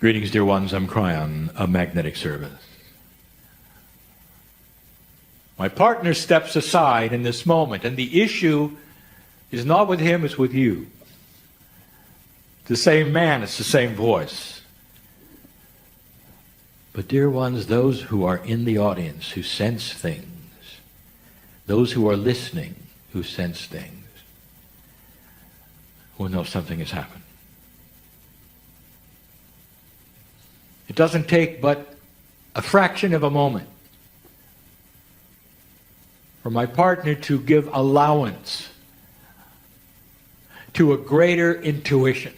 Greetings, dear ones. I'm Kryon, a magnetic service. My partner steps aside in this moment, and the issue is not with him, it's with you. It's the same man, it's the same voice. But dear ones, those who are in the audience who sense things, those who are listening who sense things, will know something has happened. It doesn't take but a fraction of a moment for my partner to give allowance to a greater intuition,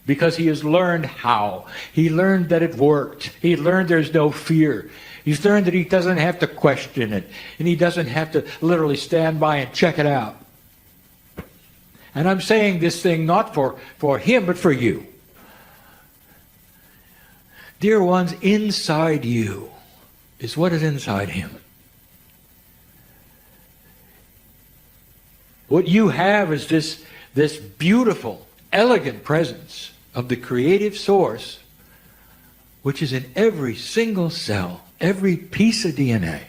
because he has learned how. He learned that it worked. He learned there's no fear. He's learned that he doesn't have to question it, and he doesn't have to literally stand by and check it out. And I'm saying this thing not for him, but for you. Dear ones, inside you is what is inside him. What you have is this beautiful, elegant presence of the creative source, which is in every single cell, every piece of DNA,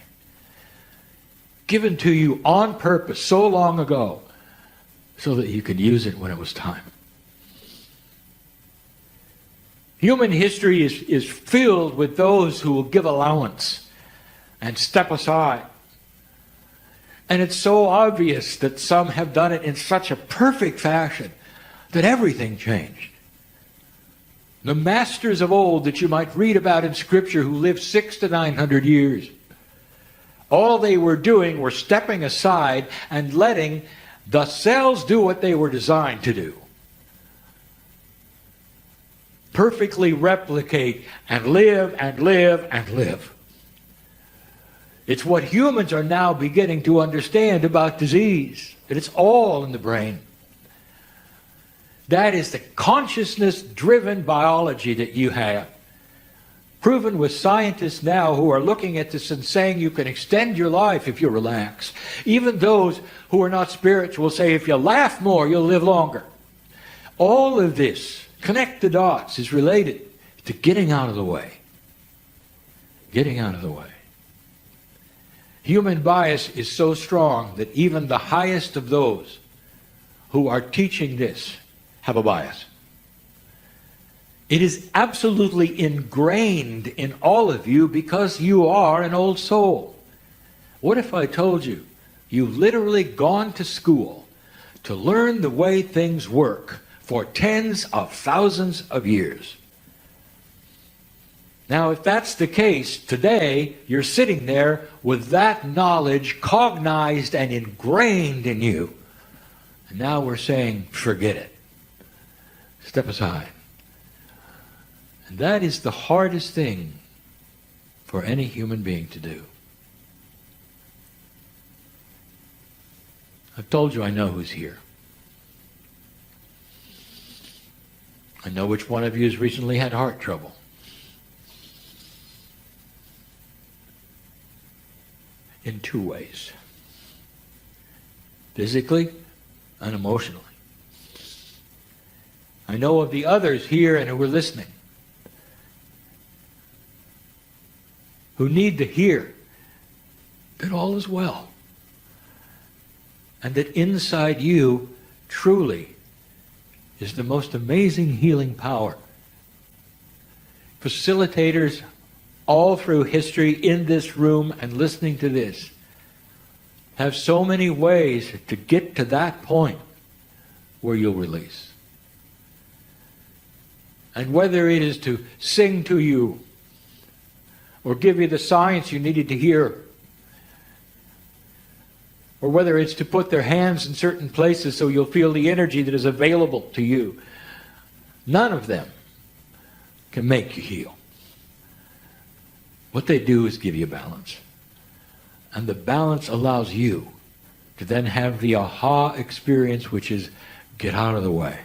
given to you on purpose so long ago, so that you could use it when it was time. Human history is filled with those who will give allowance and step aside. And it's so obvious that some have done it in such a perfect fashion that everything changed. The masters of old that you might read about in Scripture who lived 600 to 900 years, all they were doing were stepping aside and letting the cells do what they were designed to do. Perfectly replicate and live and live and live. It's what humans are now beginning to understand about disease, that it's all in the brain. That is the consciousness-driven biology that you have. Proven with scientists now who are looking at this and saying you can extend your life if you relax. Even those who are not spiritual say if you laugh more, you'll live longer. All of this, connect the dots, is related to getting out of the way. Getting out of the way. Human bias is so strong that even the highest of those who are teaching this have a bias. It is absolutely ingrained in all of you because you are an old soul. What if I told you you've literally gone to school to learn the way things work for tens of thousands of years? Now, if that's the case, today you're sitting there with that knowledge cognized and ingrained in you. And now we're saying, forget it. Step aside. And that is the hardest thing for any human being to do. I've told you I know who's here. I know which one of you has recently had heart trouble. In two ways. Physically and emotionally. I know of the others here and who are listening who need to hear that all is well and that inside you truly is the most amazing healing power. Facilitators all through history in this room and listening to this have so many ways to get to that point where you'll release. And whether it is to sing to you or give you the science you needed to hear, or whether it's to put their hands in certain places so you'll feel the energy that is available to you, none of them can make you heal. What they do is give you balance. And the balance allows you to then have the aha experience, which is get out of the way.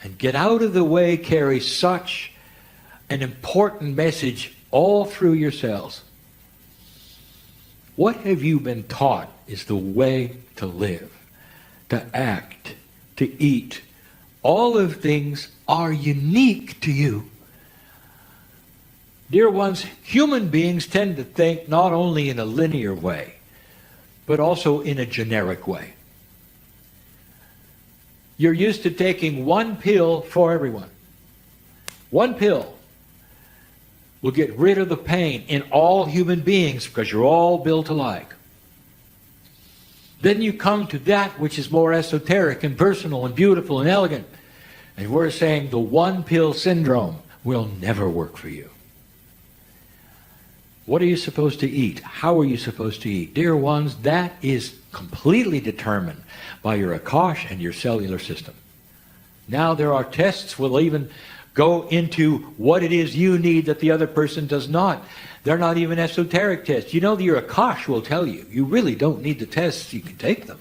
And get out of the way carries such an important message all through your cells. What have you been taught is the way to live, to act, to eat, all of things are unique to you. Dear ones, human beings tend to think not only in a linear way, but also in a generic way. You're used to taking one pill for everyone. One pill will get rid of the pain in all human beings because you're all built alike. Then you come to that which is more esoteric and personal and beautiful and elegant. And we're saying the one pill syndrome will never work for you. What are you supposed to eat? How are you supposed to eat? Dear ones, that is completely determined by your Akash and your cellular system. Now there are tests will even go into what it is you need that the other person does not. They're not even esoteric tests. You know, your Akash will tell you. You really don't need the tests. You can take them.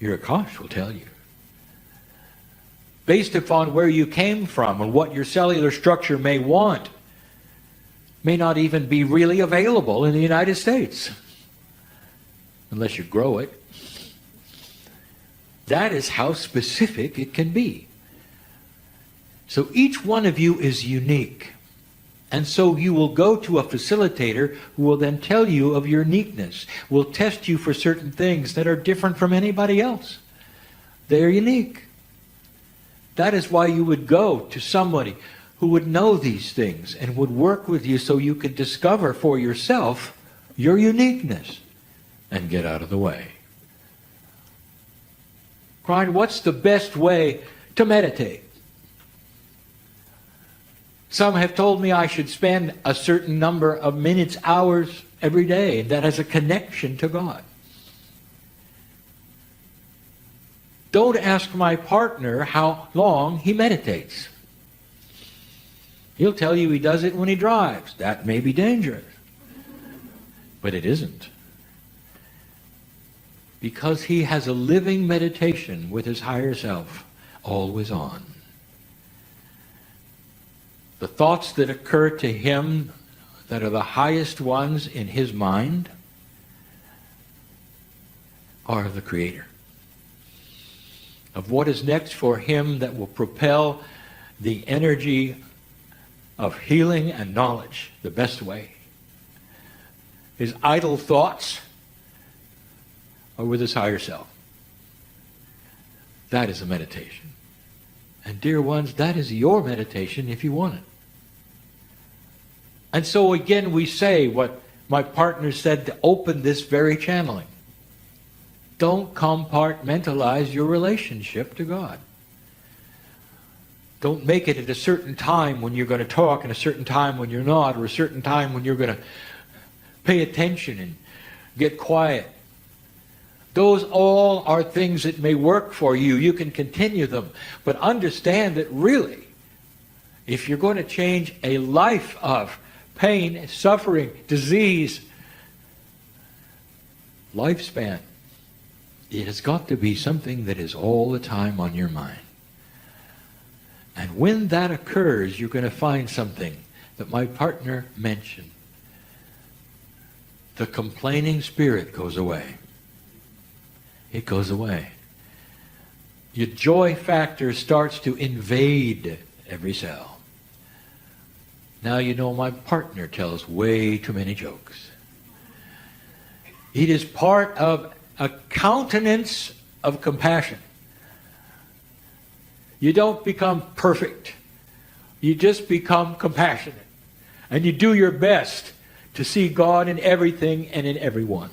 Your Akash will tell you. Based upon where you came from and what your cellular structure may want, may not even be really available in the United States, unless you grow it. That is how specific it can be. So each one of you is unique. And so you will go to a facilitator who will then tell you of your uniqueness, will test you for certain things that are different from anybody else. They're unique. That is why you would go to somebody who would know these things and would work with you so you could discover for yourself your uniqueness and get out of the way. Kryon, what's the best way to meditate? Some have told me I should spend a certain number of minutes, hours every day, and that has a connection to God. Don't ask my partner how long he meditates. He'll tell you he does it when he drives. That may be dangerous. But it isn't. Because he has a living meditation with his higher self always on. The thoughts that occur to him that are the highest ones in his mind are the Creator. Of what is next for him that will propel the energy of healing and knowledge the best way. His idle thoughts are with his higher self. That is a meditation. And dear ones, that is your meditation if you want it. And so again we say what my partner said to open this very channeling. Don't compartmentalize your relationship to God. Don't make it at a certain time when you're going to talk and a certain time when you're not, or a certain time when you're going to pay attention and get quiet. Those all are things that may work for you. You can continue them. But understand that really, if you're going to change a life of pain, suffering, disease, lifespan, it has got to be something that is all the time on your mind. And when that occurs, you're going to find something that my partner mentioned. The complaining spirit goes away. It goes away. Your joy factor starts to invade every cell. Now you know my partner tells way too many jokes. It is part of a countenance of compassion. You don't become perfect. You just become compassionate. And you do your best to see God in everything and in everyone.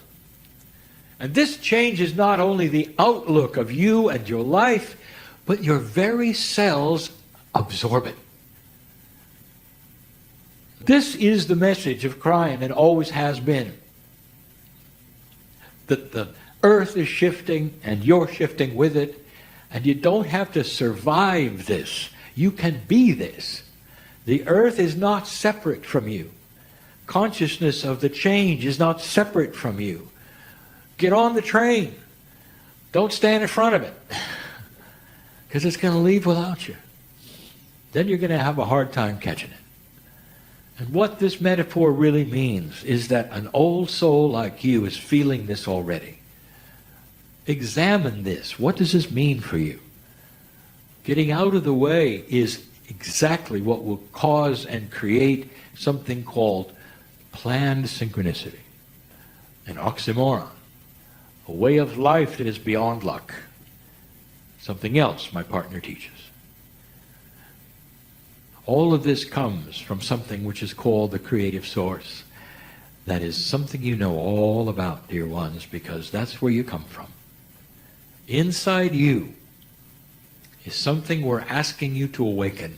And this changes not only the outlook of you and your life, but your very cells absorb it. This is the message of Kryon and always has been. That the earth is shifting and you're shifting with it. And you don't have to survive this. You can be this. The earth is not separate from you. Consciousness of the change is not separate from you. Get on the train. Don't stand in front of it. Because it's going to leave without you. Then you're going to have a hard time catching it. And what this metaphor really means is that an old soul like you is feeling this already. Examine this. What does this mean for you? Getting out of the way is exactly what will cause and create something called planned synchronicity, an oxymoron, a way of life that is beyond luck. Something else my partner teaches. All of this comes from something which is called the creative source. That is something you know all about, dear ones, because that's where you come from. Inside you is something we're asking you to awaken,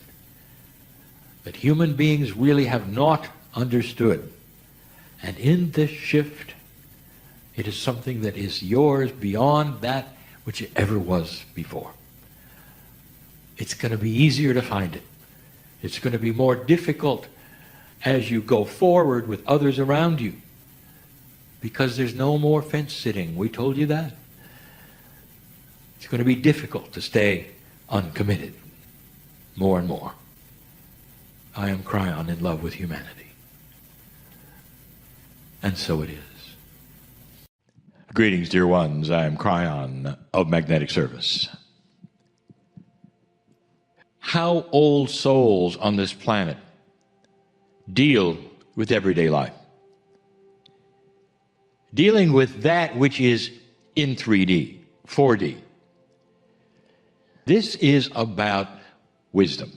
that human beings really have not understood. And in this shift, it is something that is yours beyond that which it ever was before. It's going to be easier to find it. It's going to be more difficult as you go forward with others around you, because there's no more fence sitting. We told you that. It's going to be difficult to stay uncommitted more and more. I am Kryon, in love with humanity. And so it is. Greetings, dear ones. I am Kryon of Magnetic Service. How old souls on this planet deal with everyday life. Dealing with that which is in 3D, 4D. This is about wisdom.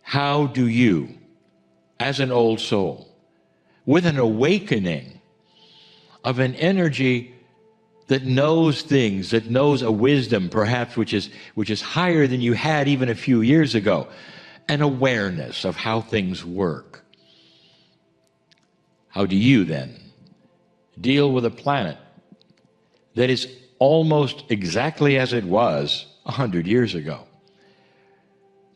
How do you, as an old soul, with an awakening of an energy that knows things, that knows a wisdom perhaps which is higher than you had even a few years ago, an awareness of how things work. How do you then deal with a planet that is almost exactly as it was 100 years ago?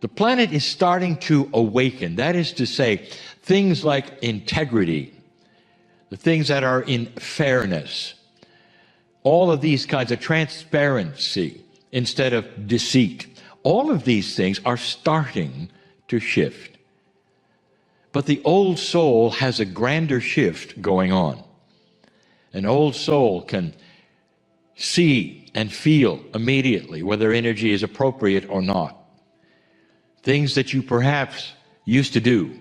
The planet is starting to awaken. That is to say, things like integrity, the things that are in fairness, all of these kinds of transparency instead of deceit, all of these things are starting to shift. But the old soul has a grander shift going on. An old soul can see and feel immediately whether energy is appropriate or not. Things that you perhaps used to do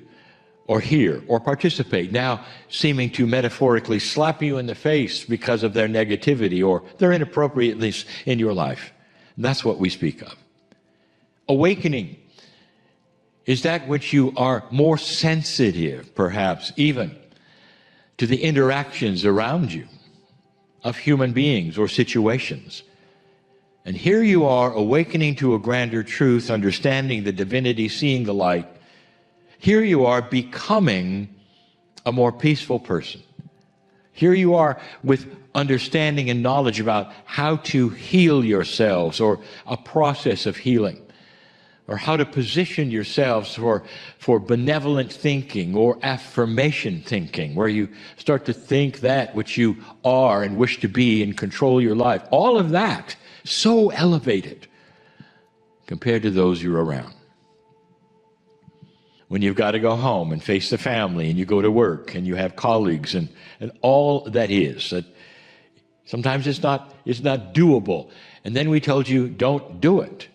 or hear or participate now seeming to metaphorically slap you in the face because of their negativity or their inappropriateness in your life. That's what we speak of. Awakening is that which you are more sensitive, perhaps even, to the interactions around you of human beings or situations. And here you are awakening to a grander truth, understanding the divinity, seeing the light. Here you are becoming a more peaceful person. Here you are with understanding and knowledge about how to heal yourselves, or a process of healing, or how to position yourselves for benevolent thinking or affirmation thinking, where you start to think that which you are and wish to be and control your life. All of that so elevated compared to those you're around. When you've got to go home and face the family, and you go to work and you have colleagues and all that is, that sometimes it's not doable. And then we told you, don't do it.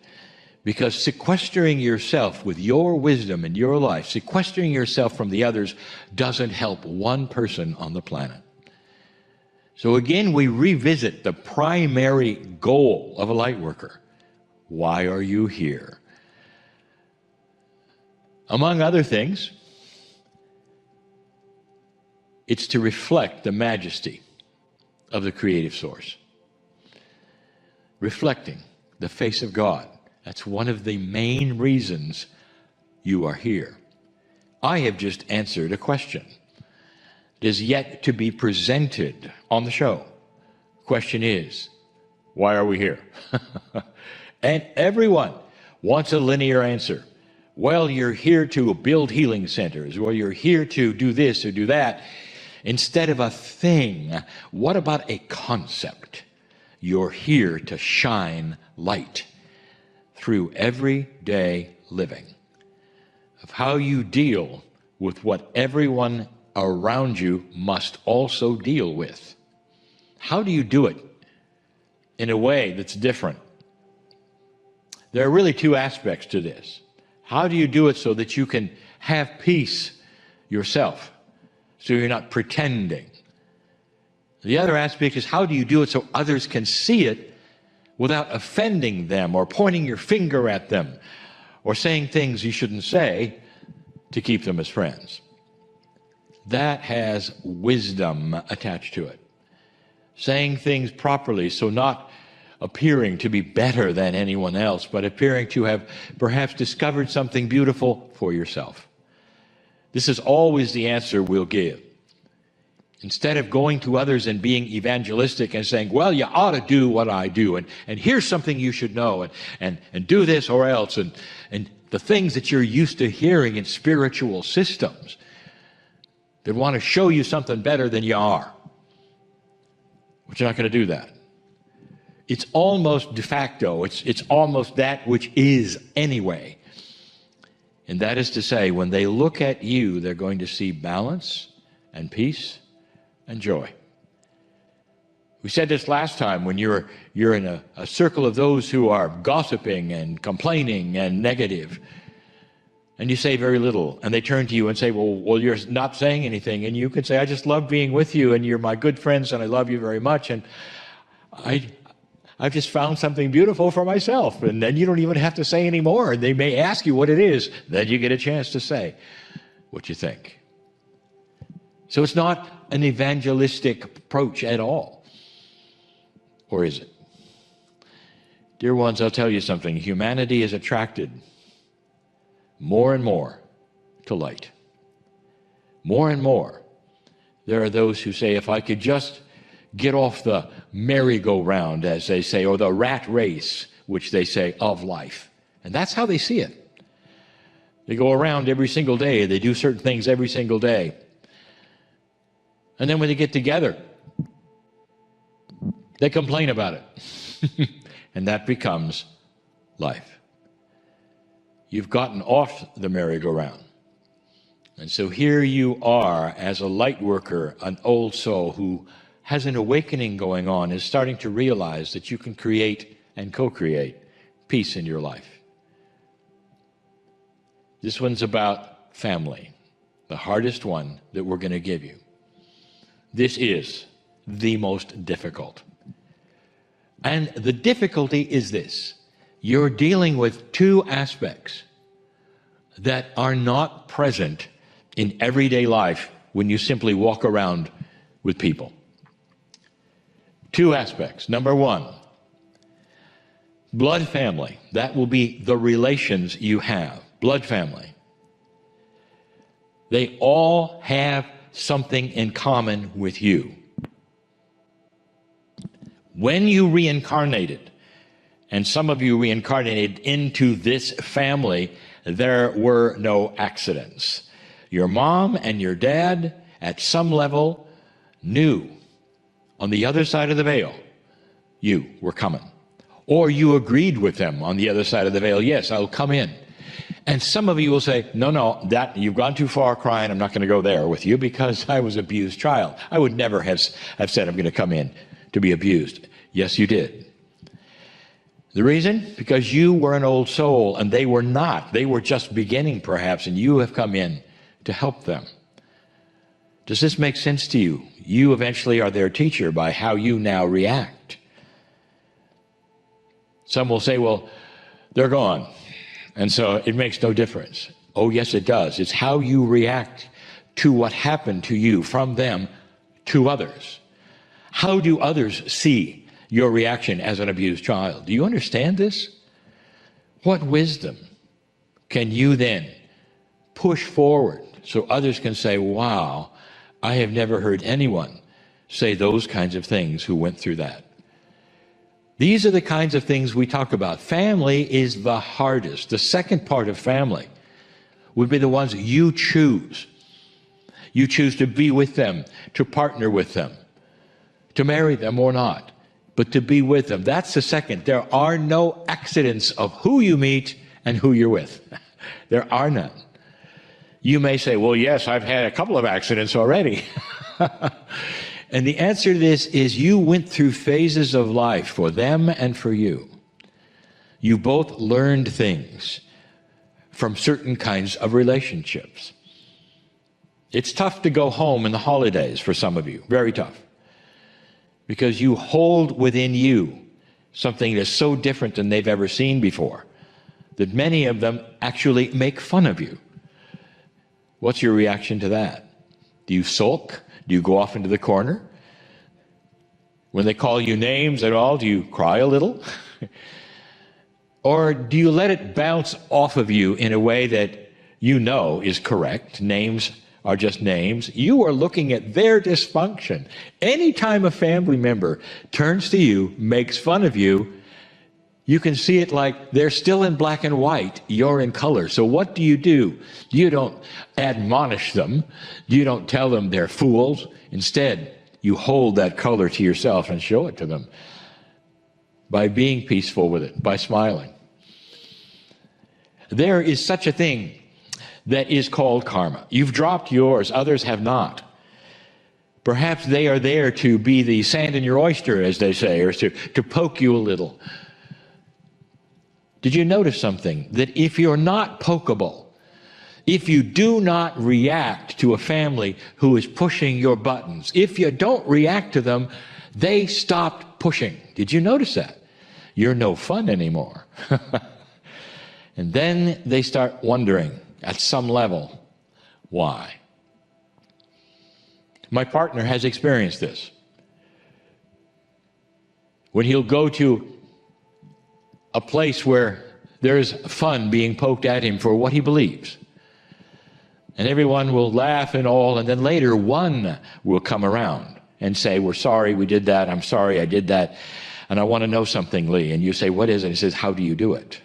Because sequestering yourself with your wisdom and your life, sequestering yourself from the others, doesn't help one person on the planet. So again, we revisit the primary goal of a light worker. Why are you here? Among other things, it's to reflect the majesty of the creative source. Reflecting the face of God. That's one of the main reasons you are here. I have just answered a question. It is yet to be presented on the show. Question is, why are we here? And everyone wants a linear answer. Well, you're here to build healing centers, or you're here to do this or do that. Instead of a thing, what about a concept? You're here to shine light through everyday living, of how you deal with what everyone around you must also deal with. How do you do it in a way that's different There are really two aspects to this. How do you do it so that you can have peace yourself, so you're not pretending? The other aspect is, how do you do it so others can see it without offending them or pointing your finger at them or saying things you shouldn't say to keep them as friends? That has wisdom attached to it. Saying things properly, so not appearing to be better than anyone else, but appearing to have perhaps discovered something beautiful for yourself. This is always the answer we'll give. Instead of going to others and being evangelistic and saying, well, you ought to do what I do, and here's something you should know, and do this or else, and the things that you're used to hearing in spiritual systems that want to show you something better than you are. But you're not going to do that. It's almost de facto. It's almost that which is anyway. And that is to say, when they look at you, they're going to see balance and peace and joy. We said this last time, when you're in a circle of those who are gossiping and complaining and negative, and you say very little, and they turn to you and say, well, you're not saying anything, and you can say, I just love being with you, and you're my good friends, and I love you very much, and I've just found something beautiful for myself. And then you don't even have to say any more, and they may ask you what it is. Then you get a chance to say what you think. So it's not an evangelistic approach at all. Or is it? Dear ones, I'll tell you something. Humanity is attracted more and more to light. More and more. There are those who say, if I could just get off the merry-go-round, as they say, or the rat race, which they say, of life. And that's how they see it. They go around every single day. They do certain things every single day. And then when they get together, they complain about it. And that becomes life. You've gotten off the merry-go-round. And so here you are as a light worker, an old soul who has an awakening going on, is starting to realize that you can create and co-create peace in your life. This one's about family, the hardest one that we're going to give you. This is the most difficult. And the difficulty is this. You're dealing with two aspects that are not present in everyday life when you simply walk around with people. Two aspects. Number one, blood family. That will be the relations you have. Blood family. They all have something in common with you. When you reincarnated, and some of you reincarnated into this family, there were no accidents. Your mom and your dad, at some level, knew on the other side of the veil, you were coming. Or you agreed with them on the other side of the veil, yes, I'll come in. And some of you will say, no, that you've gone too far, Kryon, I'm not going to go there with you because I was an abused child. I would never have said I'm going to come in to be abused. Yes, you did. The reason? Because you were an old soul and they were not. They were just beginning perhaps, and you have come in to help them. Does this make sense to you? You eventually are their teacher by how you now react. Some will say, well, they're gone, and so it makes no difference. Oh, yes, it does. It's how you react to what happened to you from them to others. How do others see your reaction as an abused child? Do you understand this? What wisdom can you then push forward so others can say, wow, I have never heard anyone say those kinds of things who went through that. These are the kinds of things we talk about. Family is the hardest. The second part of family would be the ones you choose. You choose to be with them, to partner with them, to marry them or not, but to be with them. That's the second. There are no accidents of who you meet and who you're with. There are none. You may say, well, yes, I've had a couple of accidents already. And the answer to this is you went through phases of life for them and for you. You both learned things from certain kinds of relationships. It's tough to go home in the holidays for some of you, very tough, because you hold within you something that's so different than they've ever seen before, that many of them actually make fun of you. What's your reaction to that? Do you sulk? Do you go off into the corner? When they call you names at all, do you cry a little? Or do you let it bounce off of you in a way that you know is correct? Names are just names. You are looking at their dysfunction. Anytime a family member turns to you, makes fun of you, you can see it like they're still in black and white, you're in color. So what do? You don't admonish them. You don't tell them they're fools. Instead, you hold that color to yourself and show it to them by being peaceful with it, by smiling. There is such a thing that is called karma. You've dropped yours, others have not. Perhaps they are there to be the sand in your oyster, as they say, or to poke you a little. Did you notice something? That if you're not pokeable, if you do not react to a family who is pushing your buttons, if you don't react to them, they stopped pushing. Did you notice that? You're no fun anymore. And then they start wondering, at some level, why? My partner has experienced this. When he'll go to a place where there's fun being poked at him for what he believes, and everyone will laugh and all, and then later one will come around and say, we're sorry we did that, I'm sorry I did that, and I want to know something, Lee. And you say, what is it? He says, how do you do it?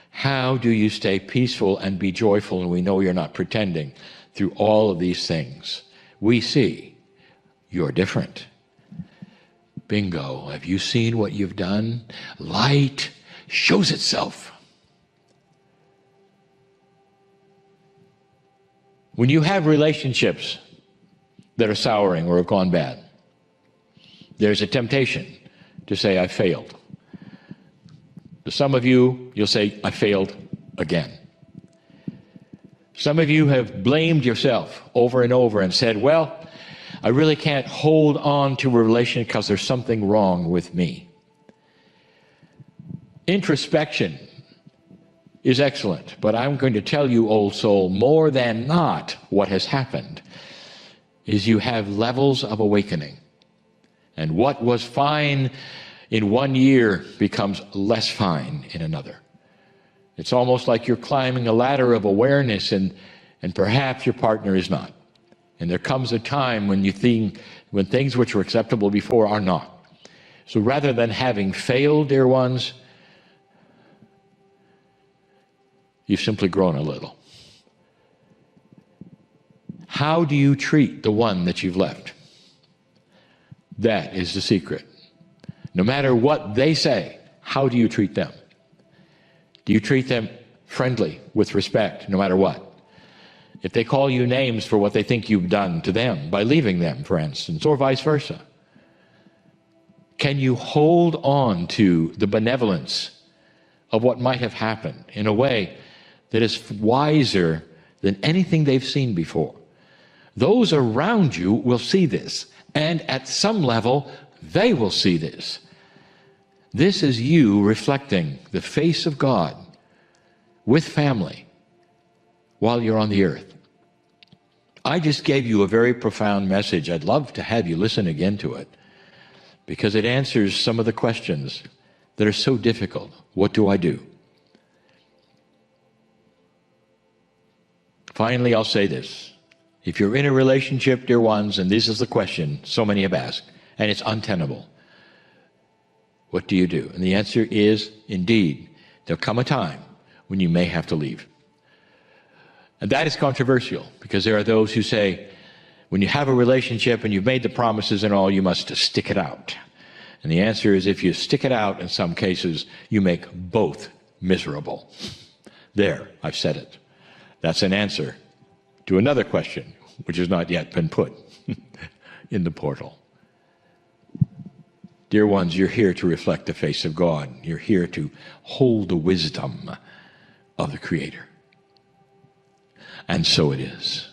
How do you stay peaceful and be joyful, and we know you're not pretending through all of these things? We see you're different. Bingo. Have you seen what you've done? Light shows itself. When you have relationships that are souring or have gone bad, there's a temptation to say, I failed. To some of you, you'll say, I failed again. Some of you have blamed yourself over and over and said, well, I really can't hold on to a relationship because there's something wrong with me. Introspection is excellent, but I'm going to tell you, old soul, more than not, what has happened is you have levels of awakening. And what was fine in 1 year becomes less fine in another. It's almost like you're climbing a ladder of awareness, and perhaps your partner is not. And there comes a time when when things which were acceptable before are not. So rather than having failed, dear ones, you've simply grown a little. How do you treat the one that you've left? That is the secret. No matter what they say, how do you treat them? Do you treat them friendly, with respect, no matter what? If they call you names for what they think you've done to them, by leaving them, for instance, or vice versa, can you hold on to the benevolence of what might have happened in a way that is wiser than anything they've seen before? Those around you will see this, and at some level, they will see this. This is you reflecting the face of God with family while you're on the earth. I just gave you a very profound message. I'd love to have you listen again to it, because it answers some of the questions that are so difficult. What do I do? Finally, I'll say this. If you're in a relationship, dear ones, and this is the question so many have asked, and it's untenable, what do you do? And the answer is, indeed, there'll come a time when you may have to leave. And that is controversial, because there are those who say, when you have a relationship and you've made the promises and all, you must stick it out. And the answer is, if you stick it out, in some cases, you make both miserable. There, I've said it. That's an answer to another question, which has not yet been put in the portal. Dear ones, you're here to reflect the face of God. You're here to hold the wisdom of the Creator. And so it is.